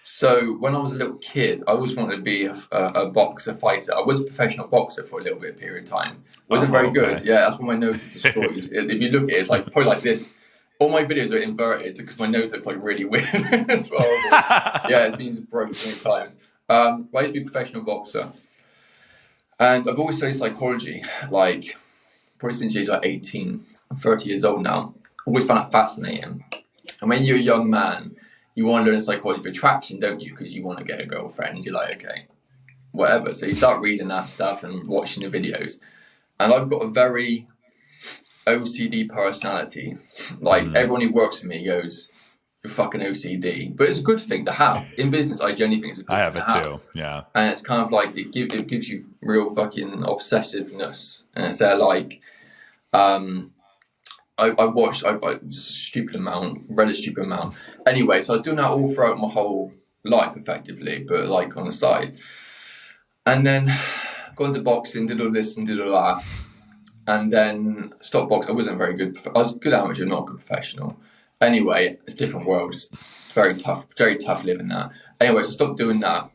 So when I was a little kid, I always wanted to be a boxer fighter. I was a professional boxer for a little bit of period of time. Wasn't Oh, very good. okay. Yeah, that's when my nose is destroyed. If you look at it, it's like probably like this. All my videos are inverted because my nose looks like really weird. It's horrible. Yeah, it's been broken many times. I used to be a professional boxer, and I've always studied psychology, like probably since the age like 18. I'm 30 years old now. Always found that fascinating. And when you're a young man, you want to learn the psychology of attraction, don't you? Because you want to get a girlfriend. You're like, okay, whatever. So you start reading that stuff and watching the videos. And I've got a very OCD personality. Like everyone who works with me goes, "You're fucking OCD," but it's a good thing to have in business. I genuinely think it's a good I thing have to it have. too. Yeah. And it's kind of like it gives you real fucking obsessiveness. And it's there like I watched just a stupid amount, read a stupid amount. Anyway, so I was doing that all throughout my whole life, effectively, but like on the side. And then got into boxing, did all this and did all that, and then stopped boxing. I wasn't very good. I was a good amateur, not a good professional. Anyway, it's a different world. It's very tough living that. Anyway, so I stopped doing that,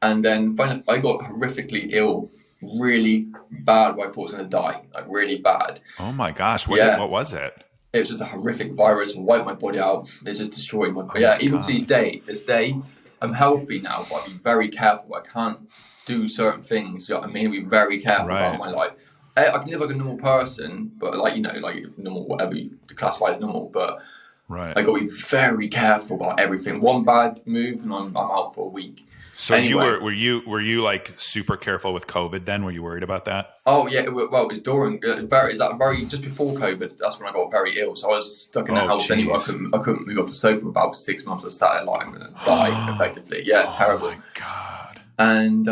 and then finally I got horrifically ill, really bad. Where I thought I was going to die, like really bad. Oh my gosh. Yeah. What was it? It was just a horrific virus and wiped my body out. It just destroyed my body. Oh Yeah, my even God. to this day, I'm healthy now, but I'm very careful. I can't do certain things. You know what I mean? Be very careful about my life. I can live like a normal person, but like, you know, like normal, whatever you classify as normal, but Right. I got to be very careful about everything. One bad move and I'm out for a week. So Anyway. were you like super careful with COVID then? Were you worried about that? Oh yeah, it was during very just before COVID. That's when I got very ill. So I was stuck in the house anyway. I couldn't move off the sofa for about 6 months. I sat there like I'm gonna die effectively. Yeah, terrible. Oh my God. And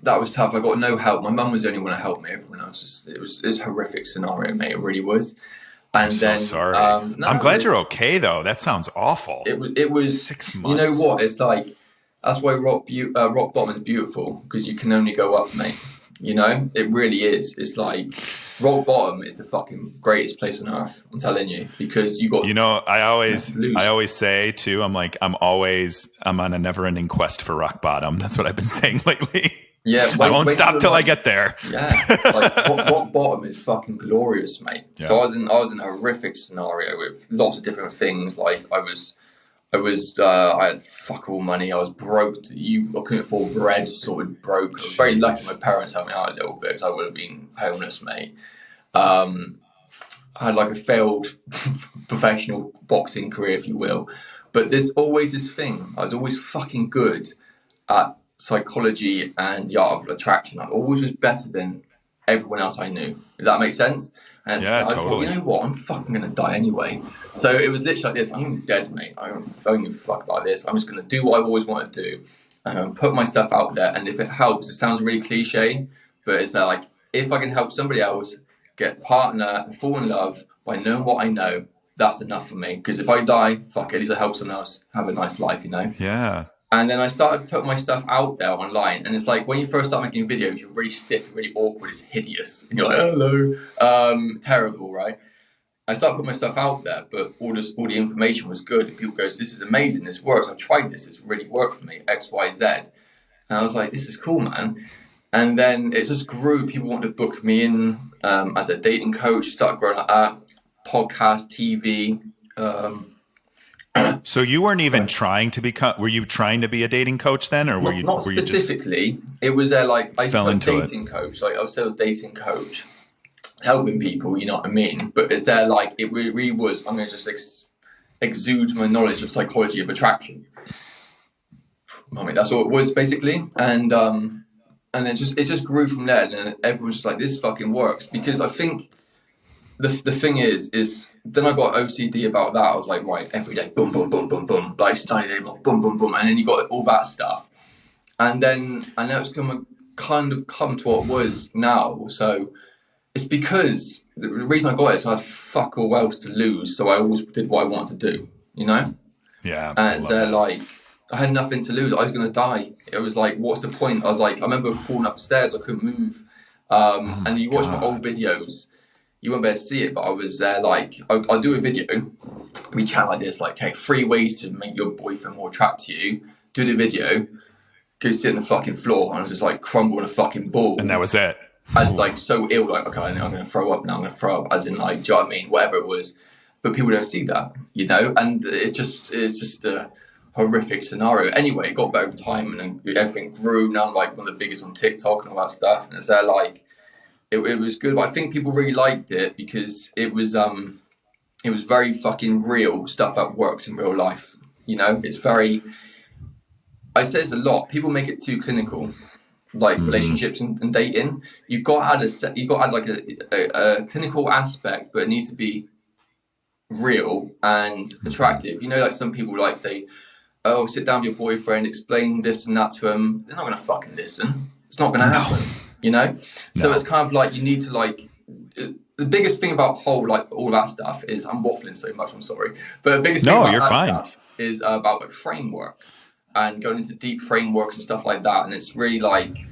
that was tough. I got no help. My mum was the only one to help me. Everyone else it was a horrific scenario, mate. It really was. And I'm so sorry. I'm glad you're okay though. That sounds awful. It was 6 months. You know what? It's like that's why rock bottom is beautiful, because you can only go up, mate. You know, it really is. It's like rock bottom is the fucking greatest place on earth. I'm telling you, because you got. You know, I always say too. I'm on a never-ending quest for rock bottom. That's what I've been saying lately. Yeah, I won't stop till I get there. Yeah, like rock bottom is fucking glorious, mate. Yeah. So I was in a horrific scenario with lots of different things. Like I had fuck all money. I was broke. I couldn't afford bread. Sort of broke. I was very lucky. My parents helped me out a little bit, because I would have been homeless, mate. I had like a failed professional boxing career, if you will. But there's always this thing. I was always fucking good at psychology and the art of attraction. I always was better than everyone else I knew. Does that make sense? And yeah, I totally. thought, you know what? I'm fucking gonna die anyway. So it was literally like this. I'm dead, mate. I don't give a fuck about this. I'm just gonna do what I've always wanted to do. And put my stuff out there. And if it helps, it sounds really cliche, but it's like, if I can help somebody else get a partner and fall in love by knowing what I know, that's enough for me. Because if I die, fuck it, at least I help someone else have a nice life, you know? Yeah. And then I started putting my stuff out there online. And it's like, when you first start making videos, you're really stiff, you're really awkward, it's hideous. And you're like, hello. Terrible, right? I started putting my stuff out there, but all the information was good. And people go, this is amazing, this works. I've tried this, it's really worked for me, X, Y, Z. And I was like, this is cool, man. And then it just grew. People wanted to book me in as a dating coach. It started growing like that. Podcast, TV. So you weren't even trying to become? Were you trying to be a dating coach then, or were you? Not specifically. It was like I fell was a into dating coach. Like I was a dating coach, helping people. You know what I mean? But it's there like it really was. I'm going to just exude my knowledge of psychology of attraction. I mean, that's all it was basically, and then it just grew from there. And everyone's just like, this fucking works, because I think. The thing is then I got OCD about that. I was like, right, every day, boom, boom, boom, boom, boom, like study day, boom, boom, boom, and then you got all that stuff, and then I know it's kind of come to what it was now. So it's because the reason I got it is I had fuck all else to lose, so I always did what I wanted to do, you know. Yeah. And it's like I had nothing to lose. I was gonna die. It was like, what's the point? I was like, I remember falling upstairs. I couldn't move. And you watch my old videos. you won't be able to see it, but I was there like, I'll do a video. We chat like this, like, hey, 3 ways to make your boyfriend more attracted to you. Do the video, go sit on the fucking floor, and I was just like crumble on a fucking ball. And that was it. I was like so ill, like, okay, I'm going to throw up now, I'm going to throw up, as in like, do you know what I mean? Whatever it was. But people don't see that, you know? And it's just a horrific scenario. Anyway, it got better over time and everything grew. Now I'm like one of the biggest on TikTok and all that stuff. And it's there like, it was good. But I think people really liked it because it was very fucking real stuff that works in real life. You know, it's very, I say this a lot, people make it too clinical. Like relationships and dating, you've got to add like a clinical aspect, but it needs to be real and attractive. You know, like some people like say, "Oh, sit down with your boyfriend, explain this and that to him." They're not going to fucking listen. It's not going to happen. You know, so it's kind of like you need to like. The biggest thing about whole like all that stuff is I'm waffling so much. I'm sorry, but the biggest thing about that stuff is about like framework. And going into deep frameworks and stuff like that. And it's really like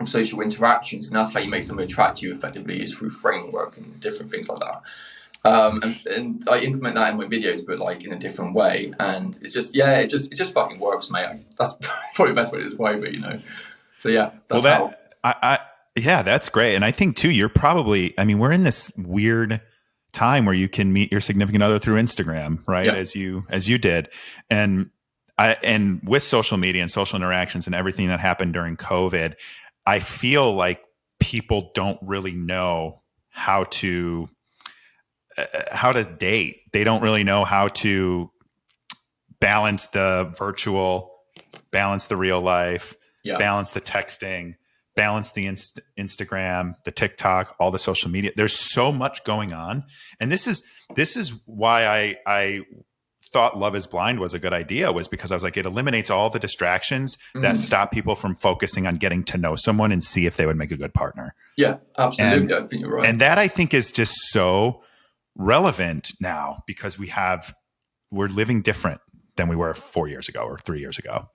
social interactions. And that's how you make someone attract you effectively, is through framework and different things like that. And I implement that in my videos, but like in a different way. And it's just, yeah, it just fucking works, mate. That's probably the best way to describe it, you know? So yeah, that's yeah, that's great. And I think too, you're probably, I mean, we're in this weird time where you can meet your significant other through Instagram, right? Yeah. As you did. And with social media and social interactions and everything that happened during COVID, I feel like people don't really know how to date. They don't really know how to balance the virtual, balance the real life, balance the texting, balance the Instagram, the TikTok, all the social media. There's so much going on. And this is why I thought Love is Blind was a good idea, was because I was like, it eliminates all the distractions that stop people from focusing on getting to know someone and see if they would make a good partner. Yeah, absolutely. I think you're right. And that I think is just so relevant now because we're living different than we were 4 years ago or 3 years ago.